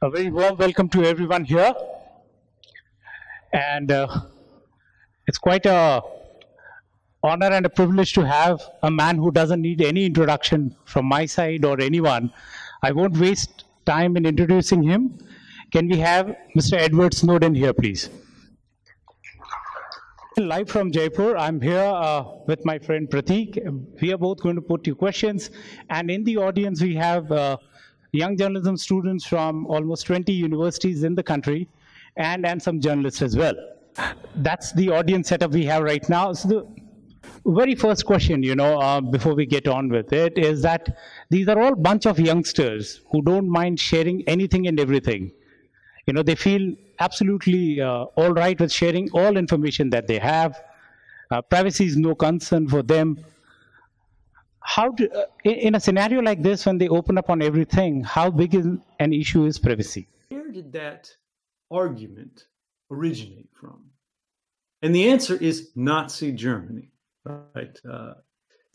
A very warm welcome to everyone here. And it's quite a honor and a privilege to have a man who doesn't need any introduction from my side or anyone. I won't waste time in introducing him. Can we have Mr. Edward Snowden here, please? Live from Jaipur, I'm here with my friend Pratik. We are both going to put you questions. And in the audience, we have young journalism students from almost 20 universities in the country and some journalists as well. That's the audience setup we have right now. So the very first question, before we get on with it, is that these are all bunch of youngsters who don't mind sharing anything and everything. They feel absolutely all right with sharing all information that they have. Privacy is no concern for them. In a scenario like this, when they open up on everything, how big an issue is privacy? Where did that argument originate from? And the answer is Nazi Germany, right? The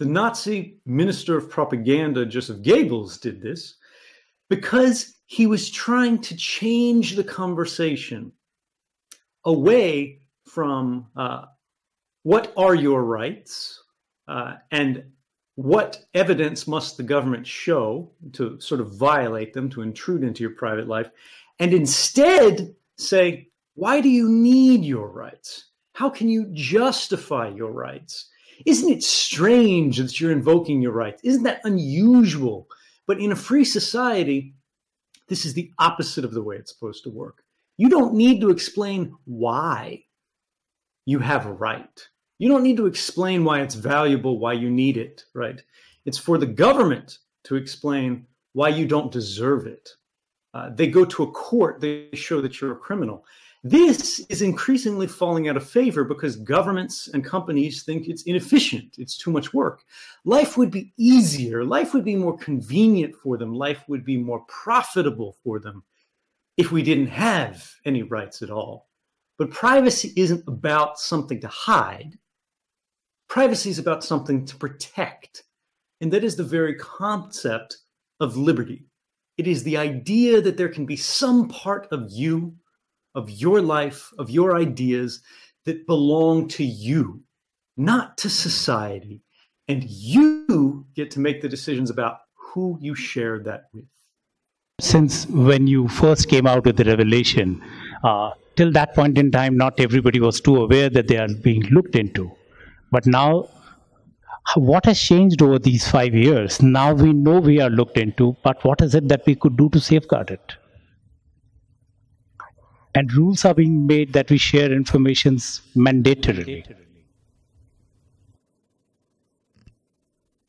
Nazi minister of propaganda, Joseph Goebbels, did this because he was trying to change the conversation away from what are your rights and what evidence must the government show to sort of violate them, to intrude into your private life, and instead say, why do you need your rights? How can you justify your rights? Isn't it strange that you're invoking your rights? Isn't that unusual? But in a free society, this is the opposite of the way it's supposed to work. You don't need to explain why you have a right. You don't need to explain why it's valuable, why you need it, right? It's for the government to explain why you don't deserve it. They go to a court, they show that you're a criminal. This is increasingly falling out of favor because governments and companies think it's inefficient, it's too much work. Life would be easier, life would be more convenient for them, life would be more profitable for them if we didn't have any rights at all. But privacy isn't about something to hide. Privacy is about something to protect. And that is the very concept of liberty. It is the idea that there can be some part of you, of your life, of your ideas that belong to you, not to society. And you get to make the decisions about who you share that with. Since when you first came out with the revelation, till that point in time, not everybody was too aware that they are being looked into. But now, what has changed over these 5 years? Now we know we are looked into, but what is it that we could do to safeguard it? And rules are being made that we share information mandatorily.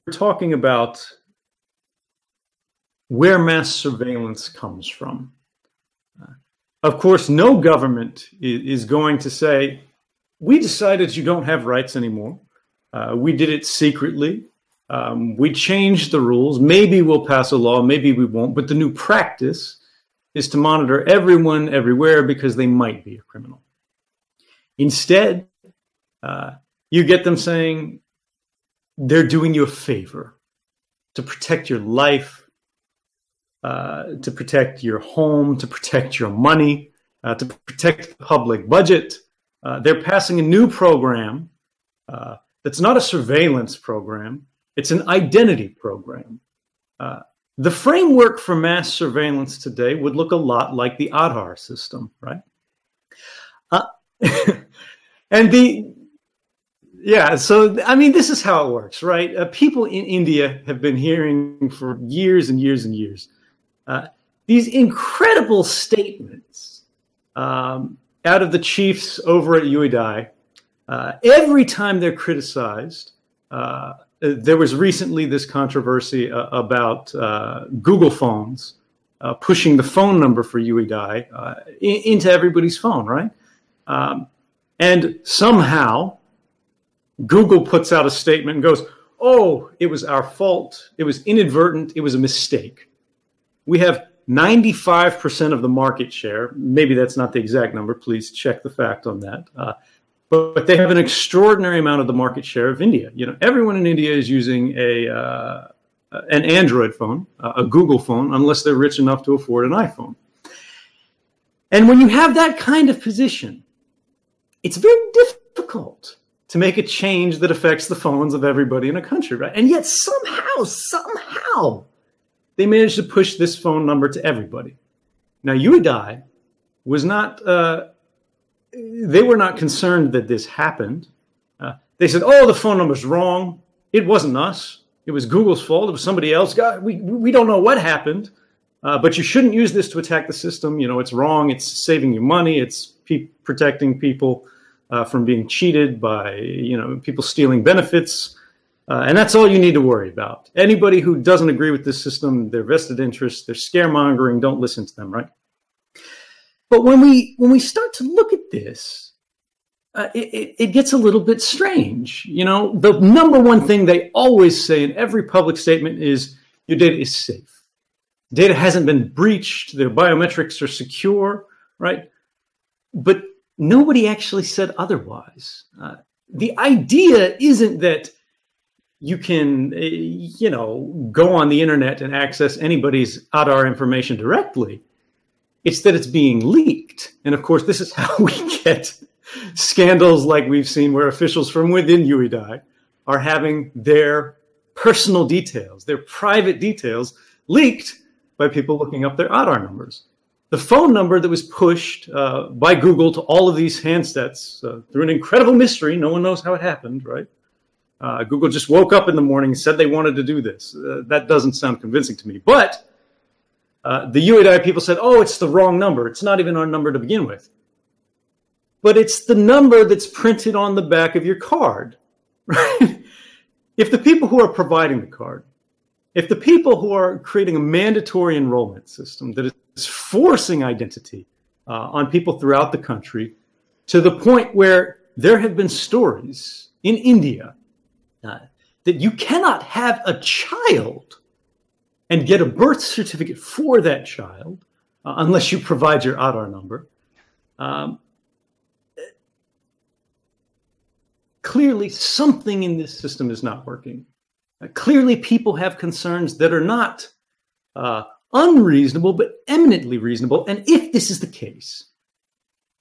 We're talking about where mass surveillance comes from. Of course, no government is going to say, we decided you don't have rights anymore. We did it secretly. We changed the rules. Maybe we'll pass a law, maybe we won't. But the new practice is to monitor everyone everywhere because they might be a criminal. Instead, you get them saying they're doing you a favor to protect your life, to protect your home, to protect your money, to protect the public budget. They're passing a new program that's not a surveillance program. It's an identity program. The framework for mass surveillance today would look a lot like the Aadhar system, right? This is how it works, right? People in India have been hearing for years and years and years these incredible statements out of the chiefs over at UEI. Every time they're criticized, there was recently this controversy about Google phones pushing the phone number for UEI into everybody's phone, right? And somehow Google puts out a statement and goes, oh, it was our fault. It was inadvertent. It was a mistake. We have 95% of the market share. Maybe that's not the exact number. Please check the fact on that. But they have an extraordinary amount of the market share of India. Everyone in India is using an Android phone, a Google phone, unless they're rich enough to afford an iPhone. And when you have that kind of position, it's very difficult to make a change that affects the phones of everybody in a country, right? And yet somehow, they managed to push this phone number to everybody. Now, UEDI was not, they were not concerned that this happened. They said, oh, the phone number's wrong. It wasn't us. It was Google's fault. It was somebody else. God, we don't know what happened, but you shouldn't use this to attack the system. You know, it's wrong. It's saving you money. It's protecting people from being cheated by, you know, people stealing benefits. And that's all you need to worry about. Anybody who doesn't agree with this system, their vested interests, they're scaremongering, don't listen to them, right? But when we start to look at this, it gets a little bit strange. You know, the number one thing they always say in every public statement is your data is safe. Data hasn't been breached. Their biometrics are secure, right? But nobody actually said otherwise. The idea isn't that you can, you know, go on the internet and access anybody's Aadhar information directly. It's that it's being leaked. And of course, this is how we get scandals like we've seen where officials from within UEDI are having their personal details, their private details leaked by people looking up their Aadhar numbers. The phone number that was pushed by Google to all of these handsets through an incredible mystery, no one knows how it happened, right? Google just woke up in the morning and said they wanted to do this. That doesn't sound convincing to me. But the UEDI people said, oh, it's the wrong number. It's not even our number to begin with. But it's the number that's printed on the back of your card, right? If the people who are providing the card, if the people who are creating a mandatory enrollment system that is forcing identity on people throughout the country to the point where there have been stories in India that you cannot have a child and get a birth certificate for that child unless you provide your Aadhar number. Clearly, something in this system is not working. Clearly, people have concerns that are not unreasonable, but eminently reasonable. And if this is the case,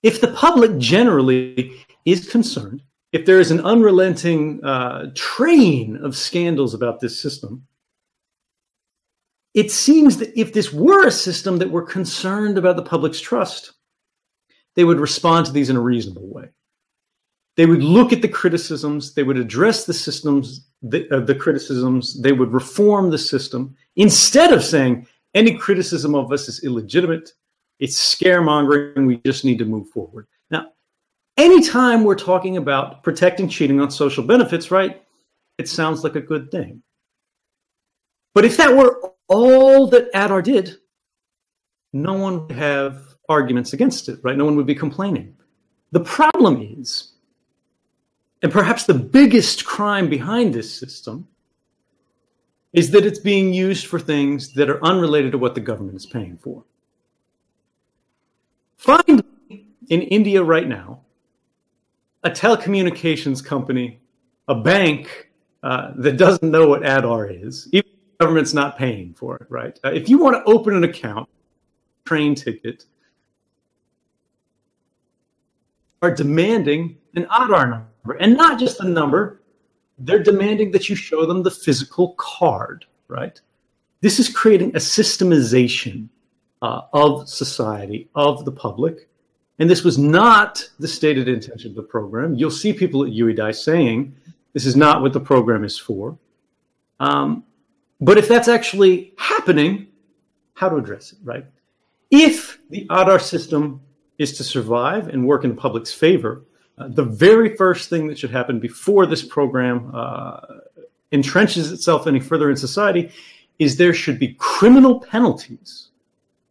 if the public generally is concerned, if there is an unrelenting train of scandals about this system, it seems that if this were a system that were concerned about the public's trust, they would respond to these in a reasonable way. They would look at the criticisms, they would address the systems, the criticisms, they would reform the system, instead of saying any criticism of us is illegitimate, it's scaremongering, we just need to move forward. Now, anytime we're talking about protecting cheating on social benefits, right, it sounds like a good thing. But if that were all that Aadhar did, no one would have arguments against it, right? No one would be complaining. The problem is, and perhaps the biggest crime behind this system, is that it's being used for things that are unrelated to what the government is paying for. Find in India right now a telecommunications company, a bank that doesn't know what Aadhar is, even if the government's not paying for it, right? If you want to open an account, train ticket, are demanding an Aadhar number. And not just the number, they're demanding that you show them the physical card, right? This is creating a systemization of society, of the public. And this was not the stated intention of the program. You'll see people at UEDI saying this is not what the program is for. But if that's actually happening, how to address it, right? If the Aadhar system is to survive and work in the public's favor, the very first thing that should happen before this program entrenches itself any further in society is there should be criminal penalties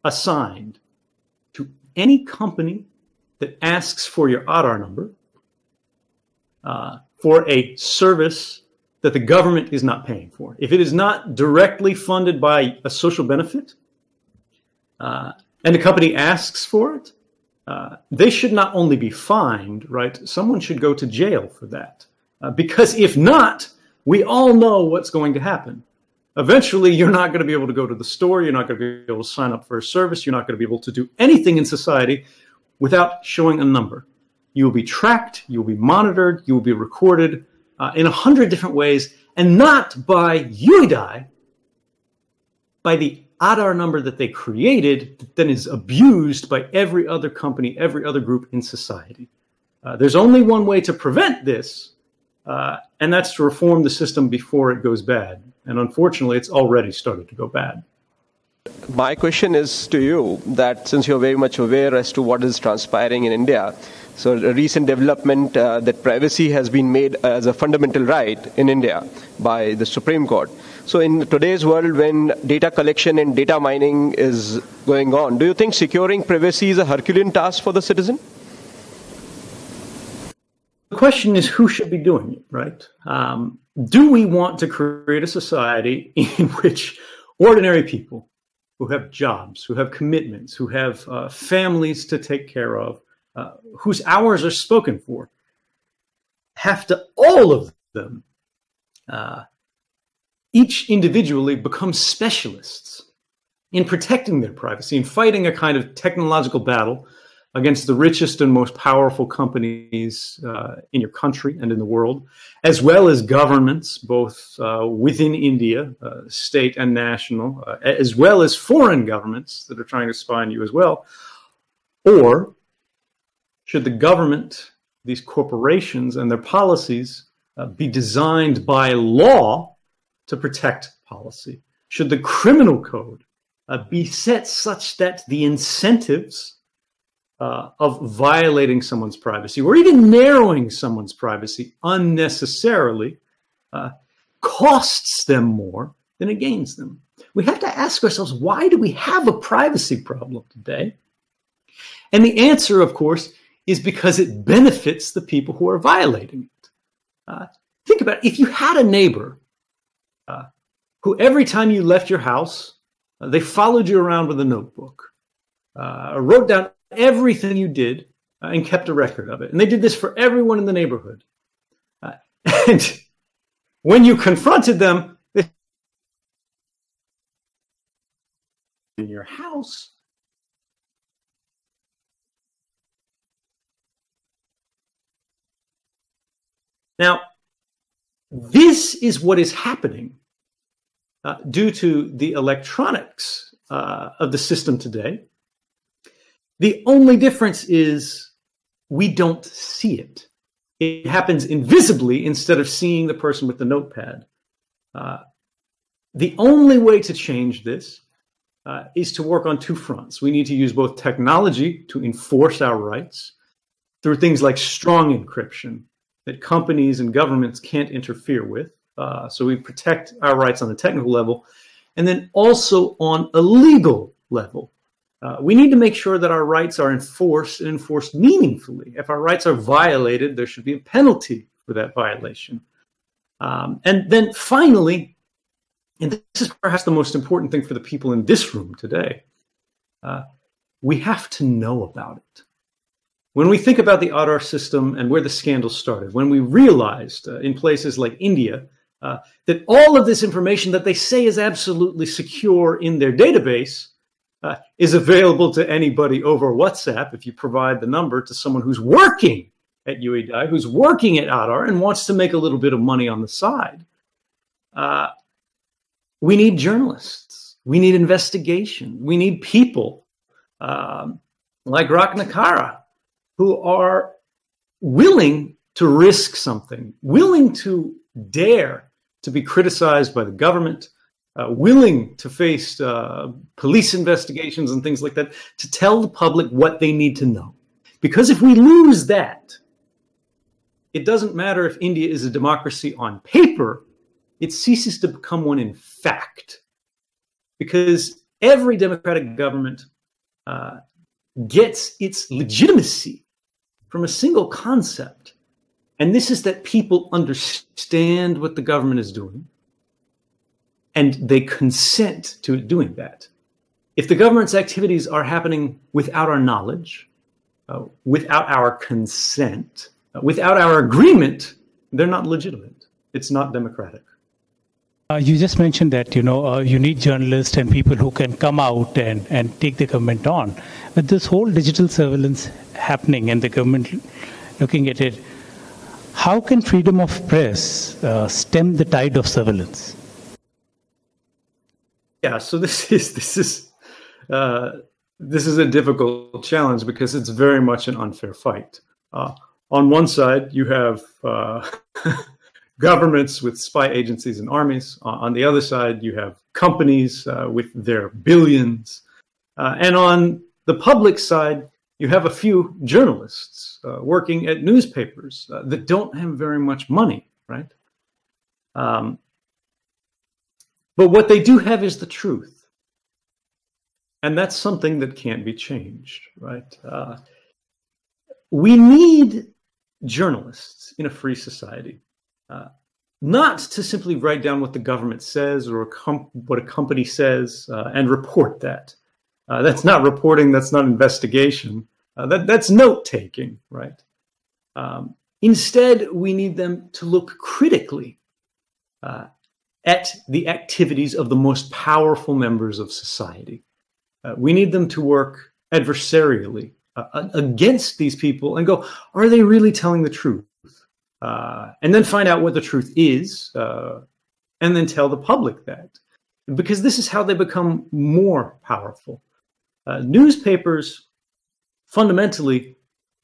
assigned to any company that asks for your Aadhar number for a service that the government is not paying for. If it is not directly funded by a social benefit and the company asks for it, they should not only be fined, right? Someone should go to jail for that. Because if not, we all know what's going to happen. Eventually, you're not going to be able to go to the store. You're not going to be able to sign up for a service. You're not going to be able to do anything in society without showing a number. You will be tracked. You will be monitored. You will be recorded in 100 different ways, and not by UIDAI, by the Aadhar number that they created that then is abused by every other company, every other group in society. There's only one way to prevent this, and that's to reform the system before it goes bad. And unfortunately, it's already started to go bad. My question is to you that since you're very much aware as to what is transpiring in India, so a recent development that privacy has been made as a fundamental right in India by the Supreme Court. So in today's world, when data collection and data mining is going on, do you think securing privacy is a Herculean task for the citizen? The question is who should be doing it, right? Do we want to create a society in which ordinary people who have jobs, who have commitments, who have families to take care of, whose hours are spoken for, have to, all of them, each individually become specialists in protecting their privacy and fighting a kind of technological battle against the richest and most powerful companies in your country and in the world, as well as governments, both within India, state and national, as well as foreign governments that are trying to spy on you as well? Or should the government, these corporations and their policies be designed by law to protect policy? Should the criminal code be set such that the incentives of violating someone's privacy or even narrowing someone's privacy unnecessarily costs them more than it gains them? We have to ask ourselves, why do we have a privacy problem today? And the answer, of course, is because it benefits the people who are violating it. Think about it. If you had a neighbor who every time you left your house, they followed you around with a notebook, wrote down everything you did, and kept a record of it. And they did this for everyone in the neighborhood. And when you confronted them, they in your house. Now, this is what is happening due to the electronics of the system today. The only difference is we don't see it. It happens invisibly instead of seeing the person with the notepad. The only way to change this is to work on two fronts. We need to use both technology to enforce our rights through things like strong encryption that companies and governments can't interfere with. So we protect our rights on a technical level, and then also on a legal level. We need to make sure that our rights are enforced and enforced meaningfully. If our rights are violated, there should be a penalty for that violation. And then finally, and this is perhaps the most important thing for the people in this room today, we have to know about it. When we think about the Aadhar system and where the scandal started, when we realized in places like India that all of this information that they say is absolutely secure in their database is available to anybody over WhatsApp if you provide the number to someone who's working at UIDAI, who's working at Aadhar and wants to make a little bit of money on the side. We need journalists. We need investigation. We need people like Ratnakara who are willing to risk something, willing to dare to be criticized by the government, willing to face police investigations and things like that, to tell the public what they need to know. Because if we lose that, it doesn't matter if India is a democracy on paper, it ceases to become one in fact. Because every democratic government gets its legitimacy from a single concept. And this is that people understand what the government is doing, and they consent to it doing that. If the government's activities are happening without our knowledge, without our consent, without our agreement, they're not legitimate. It's not democratic. You just mentioned that, you need journalists and people who can come out and take the government on. With this whole digital surveillance happening and the government looking at it, how can freedom of press stem the tide of surveillance? Yeah, so this is a difficult challenge because it's very much an unfair fight. On one side, you have governments with spy agencies and armies. On the other side, you have companies with their billions. And on the public side, you have a few journalists working at newspapers that don't have very much money, right? But what they do have is the truth. And that's something that can't be changed, right? We need journalists in a free society, not to simply write down what the government says or what a company says and report that. That's not reporting, that's not investigation. That's note-taking, right? Instead, we need them to look critically at the activities of the most powerful members of society. We need them to work adversarially against these people and go, are they really telling the truth? And then find out what the truth is, and then tell the public that. Because this is how they become more powerful. Newspapers fundamentally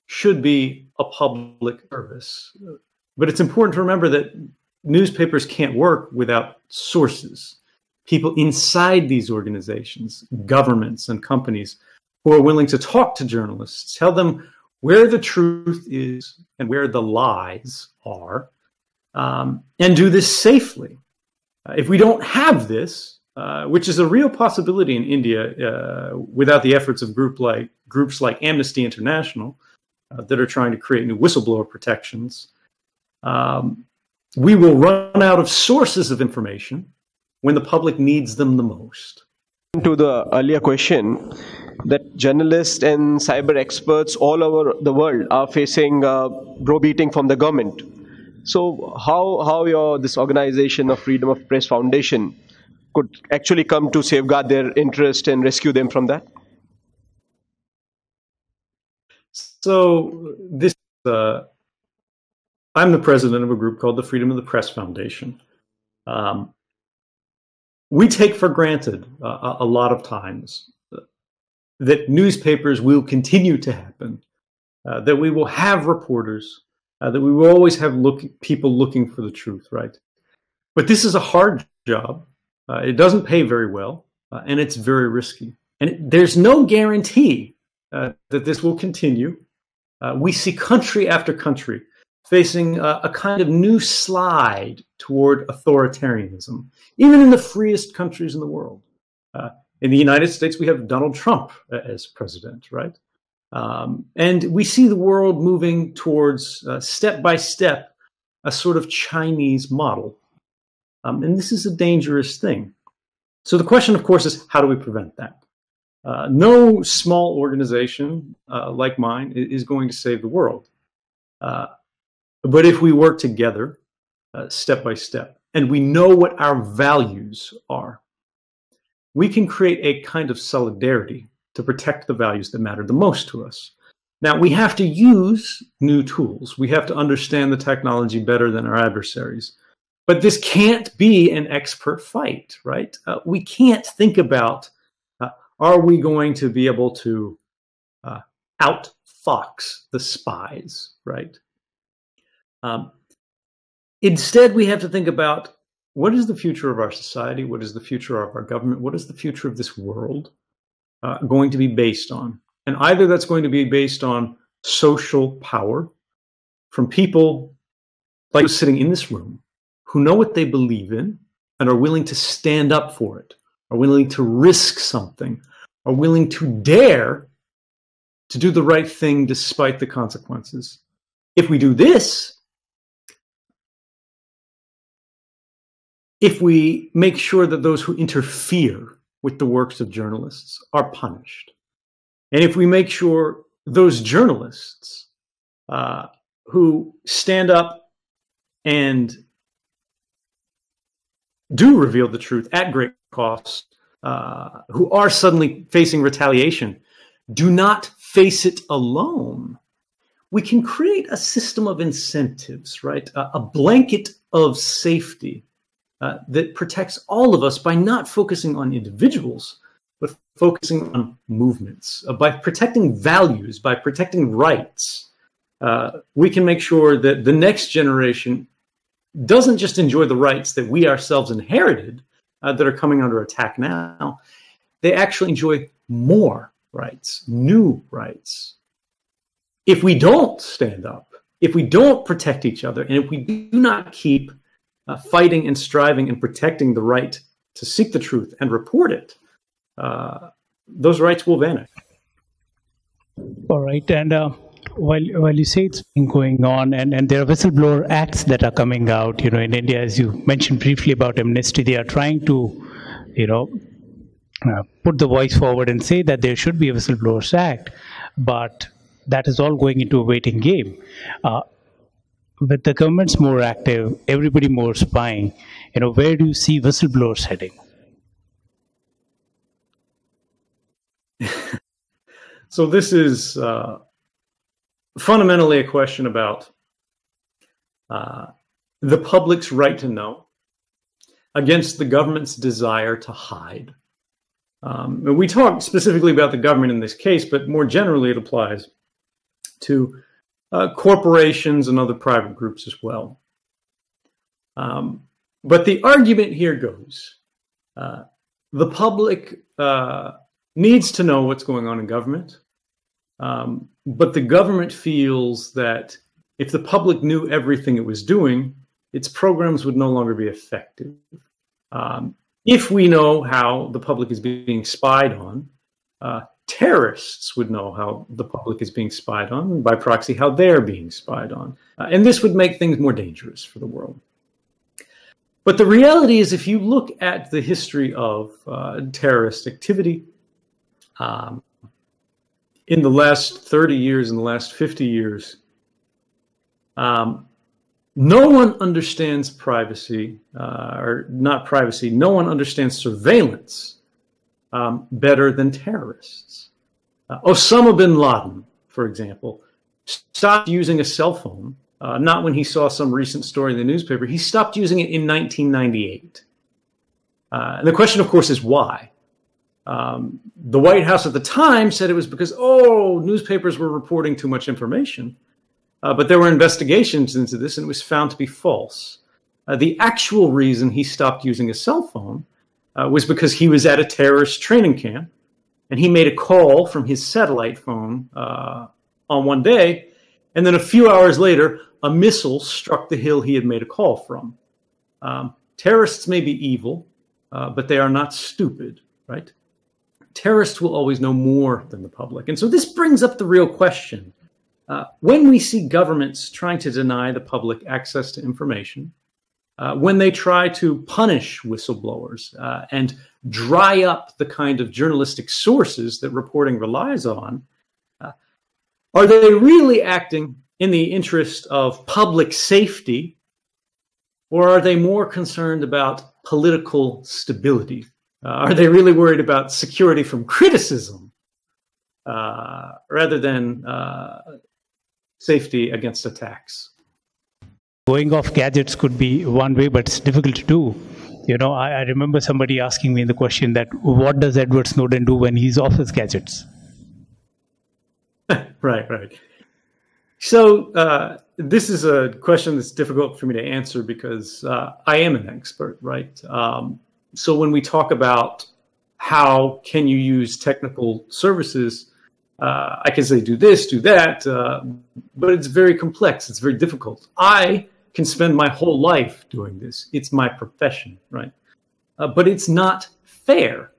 should be a public service. But it's important to remember that newspapers can't work without sources, people inside these organizations, governments and companies who are willing to talk to journalists, tell them where the truth is and where the lies are, and do this safely. If we don't have this, which is a real possibility in India without the efforts of groups like Amnesty International that are trying to create new whistleblower protections, we will run out of sources of information when the public needs them the most. To the earlier question, that journalists and cyber experts all over the world are facing browbeating from the government. So how this organization of Freedom of Press Foundation could actually come to safeguard their interest and rescue them from that? So I'm the president of a group called the Freedom of the Press Foundation. We take for granted a lot of times that newspapers will continue to happen, that we will have reporters, that we will always have people looking for the truth, right? But this is a hard job. It doesn't pay very well, and it's very risky. And there's no guarantee that this will continue. We see country after country facing a kind of new slide toward authoritarianism, even in the freest countries in the world. In the United States, we have Donald Trump as president, right? And we see the world moving towards, step by step, a sort of Chinese model. And this is a dangerous thing. So the question, of course, is how do we prevent that? No small organization like mine is going to save the world. But if we work together, step by step, and we know what our values are, we can create a kind of solidarity to protect the values that matter the most to us. Now, we have to use new tools. We have to understand the technology better than our adversaries. But this can't be an expert fight, right? We can't think about, are we going to be able to outfox the spies, right? Instead, we have to think about what is the future of our society? What is the future of our government? What is the future of this world going to be based on? And either that's going to be based on social power from people like those sitting in this room who know what they believe in and are willing to stand up for it, are willing to risk something, are willing to dare to do the right thing despite the consequences. If we do this, if we make sure that those who interfere with the works of journalists are punished, and if we make sure those journalists who stand up and do reveal the truth at great cost, who are suddenly facing retaliation, do not face it alone. We can create a system of incentives, right? A blanket of safety that protects all of us by not focusing on individuals, but focusing on movements. By protecting values, by protecting rights, we can make sure that the next generation doesn't just enjoy the rights that we ourselves inherited that are coming under attack now. They actually enjoy more rights, new rights. If we don't stand up, if we don't protect each other, and if we do not keep fighting and striving and protecting the right to seek the truth and report it, those rights will vanish. All right. And while you say it's been going on, and there are whistleblower acts that are coming out, in India, as you mentioned briefly about amnesty, they are trying to, put the voice forward and say that there should be a Whistleblowers Act, but that is all going into a waiting game. With the government's more active, everybody more spying, where do you see whistleblowers heading? So this is fundamentally a question about the public's right to know against the government's desire to hide. And we talk specifically about the government in this case, but more generally it applies to corporations and other private groups as well. But the argument here goes, the public needs to know what's going on in government, but the government feels that if the public knew everything it was doing, its programs would no longer be effective. If we know how the public is being spied on, terrorists would know how the public is being spied on, and by proxy, how they're being spied on. And this would make things more dangerous for the world. But the reality is, if you look at the history of terrorist activity in the last 30 years, in the last 50 years, no one understands privacy, or not privacy, no one understands surveillance better than terrorists. Osama bin Laden, for example, stopped using a cell phone, not when he saw some recent story in the newspaper. He stopped using it in 1998. And the question, of course, is why? The White House at the time said it was because, newspapers were reporting too much information. But there were investigations into this, and it was found to be false. The actual reason he stopped using a cell phone was because he was at a terrorist training camp, and he made a call from his satellite phone on one day, and then a few hours later, a missile struck the hill he had made a call from. Terrorists may be evil, but they are not stupid, right? Terrorists will always know more than the public. And so this brings up the real question. When we see governments trying to deny the public access to information, when they try to punish whistleblowers and dry up the kind of journalistic sources that reporting relies on, are they really acting in the interest of public safety, or are they more concerned about political stability? Are they really worried about security from criticism rather than safety against attacks? Going off gadgets could be one way, but it's difficult to do. I remember somebody asking me the question that, what does Edward Snowden do when he's off his gadgets? Right. So this is a question that's difficult for me to answer because I am an expert, right? So when we talk about how can you use technical services, I can say do this, do that, but it's very complex. It's very difficult. I can spend my whole life doing this. It's my profession, right? But it's not fair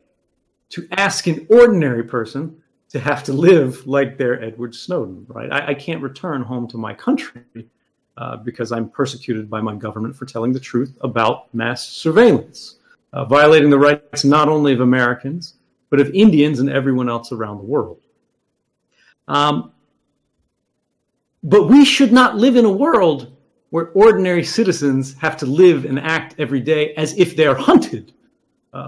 to ask an ordinary person to have to live like they're Edward Snowden, right? I can't return home to my country because I'm persecuted by my government for telling the truth about mass surveillance, violating the rights not only of Americans, but of Indians and everyone else around the world. But we should not live in a world where ordinary citizens have to live and act every day as if they are hunted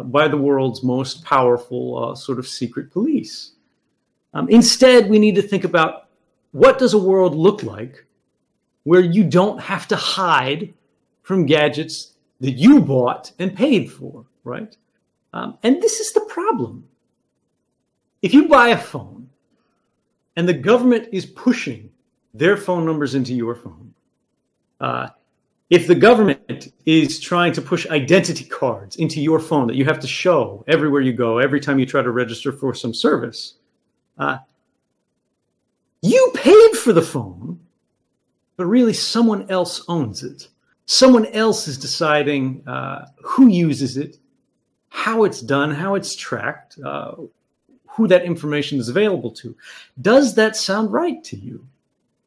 by the world's most powerful sort of secret police. Instead, we need to think about, what does a world look like where you don't have to hide from gadgets that you bought and paid for, right? And this is the problem. If you buy a phone and the government is pushing their phone numbers into your phone, if the government is trying to push identity cards into your phone that you have to show everywhere you go, every time you try to register for some service, you paid for the phone, but really someone else owns it. Someone else is deciding who uses it, how it's done, how it's tracked, who that information is available to. Does that sound right to you?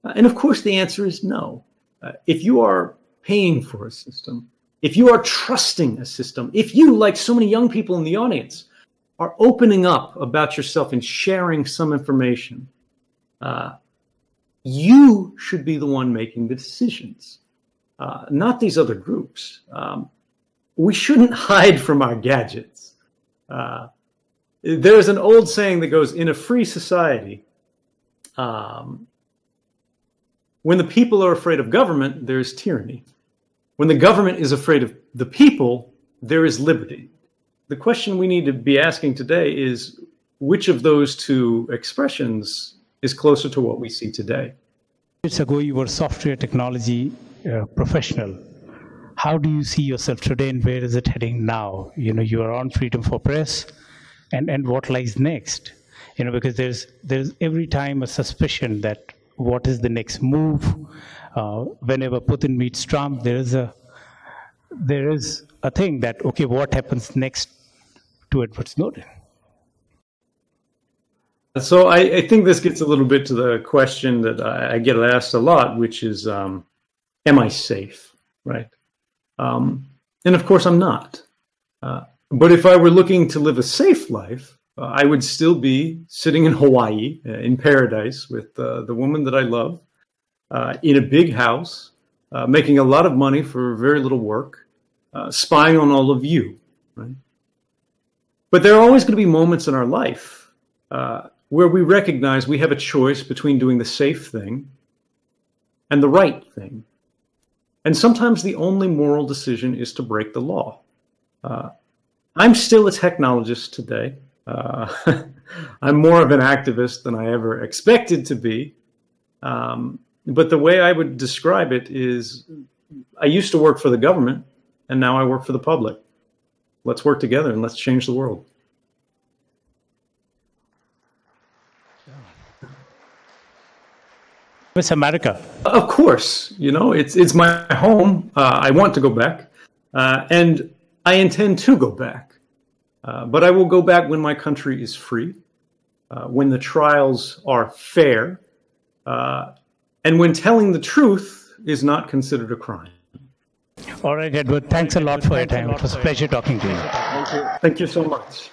And of course, the answer is no. If you are paying for a system, if you are trusting a system, if you, like so many young people in the audience, are opening up about yourself and sharing some information, you should be the one making the decisions, not these other groups. We shouldn't hide from our gadgets. There's an old saying that goes, in a free society, when the people are afraid of government, there is tyranny. When the government is afraid of the people, there is liberty. The question we need to be asking today is, which of those two expressions is closer to what we see today? Years ago, you were a software technology professional. How do you see yourself today, and where is it heading now? You are on freedom for press, and what lies next? Because there's every time a suspicion that what is the next move. Whenever Putin meets Trump, there is a thing that, okay, what happens next to Edward Snowden? So I think this gets a little bit to the question that I get asked a lot, which is, am I safe, right? And of course I'm not. But if I were looking to live a safe life, I would still be sitting in Hawaii, in paradise, with the woman that I love, in a big house, making a lot of money for very little work, spying on all of you, right? But there are always going to be moments in our life where we recognize we have a choice between doing the safe thing and the right thing. And sometimes the only moral decision is to break the law. I'm still a technologist today. I'm more of an activist than I ever expected to be. But the way I would describe it is, I used to work for the government, and now I work for the public. Let's work together and let's change the world. Miss America. Of course, it's my home. I want to go back, and I intend to go back. But I will go back when my country is free, when the trials are fair, and when telling the truth is not considered a crime. All right, Edward, thanks a lot for your time. It was a pleasure talking to you. Thank you so much.